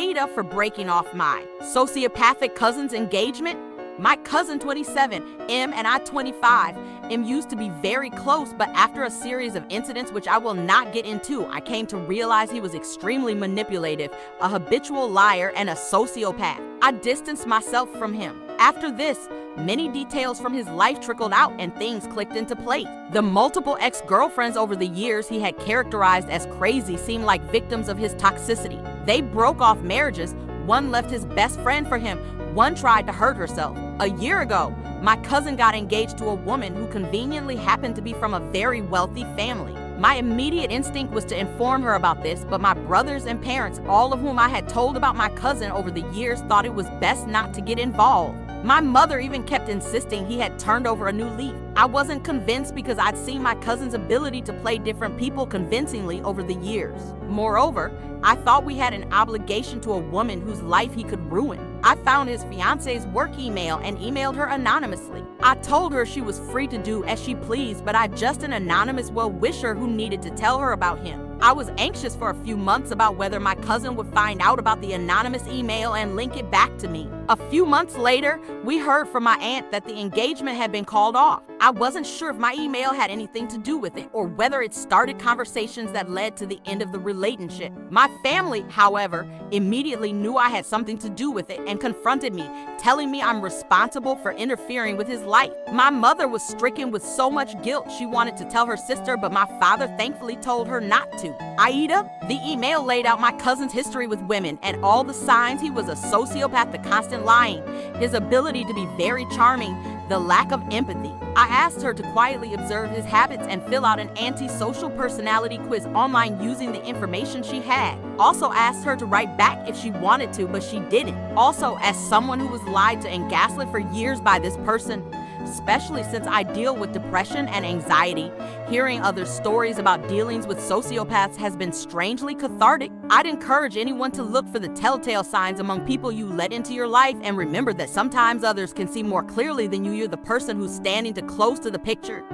AITA for breaking off my sociopathic cousin's engagement. My cousin 27, M, and I 25, M used to be very close, but after a series of incidents which I will not get into, I came to realize he was extremely manipulative, a habitual liar, and a sociopath. I distanced myself from him. After this, many details from his life trickled out and things clicked into place. The multiple ex-girlfriends over the years he had characterized as crazy seemed like victims of his toxicity. They broke off marriages. One left his best friend for him. One tried to hurt herself. A year ago, my cousin got engaged to a woman who conveniently happened to be from a very wealthy family. My immediate instinct was to inform her about this, but my brothers and parents, all of whom I had told about my cousin over the years, thought it was best not to get involved. My mother even kept insisting he had turned over a new leaf. I wasn't convinced because I'd seen my cousin's ability to play different people convincingly over the years. Moreover, I thought we had an obligation to a woman whose life he could ruin. I found his fiance's work email and emailed her anonymously. I told her she was free to do as she pleased, but I'm just an anonymous well-wisher who needed to tell her about him. I was anxious for a few months about whether my cousin would find out about the anonymous email and link it back to me. A few months later, we heard from my aunt that the engagement had been called off. I wasn't sure if my email had anything to do with it or whether it started conversations that led to the end of the relationship. My family, however, immediately knew I had something to do with it and confronted me, telling me I'm responsible for interfering with his life. My mother was stricken with so much guilt she wanted to tell her sister, but my father thankfully told her not to. AITA, the email laid out my cousin's history with women and all the signs he was a sociopath, the constant lying, his ability to be very charming, the lack of empathy. I asked her to quietly observe his habits and fill out an anti-social personality quiz online using the information she had. Also asked her to write back if she wanted to, but she didn't. Also, as someone who was lied to and gaslit for years by this person, especially since I deal with depression and anxiety, hearing other stories about dealings with sociopaths has been strangely cathartic. I'd encourage anyone to look for the telltale signs among people you let into your life and remember that sometimes others can see more clearly than you. You're the person who's standing too close to the picture.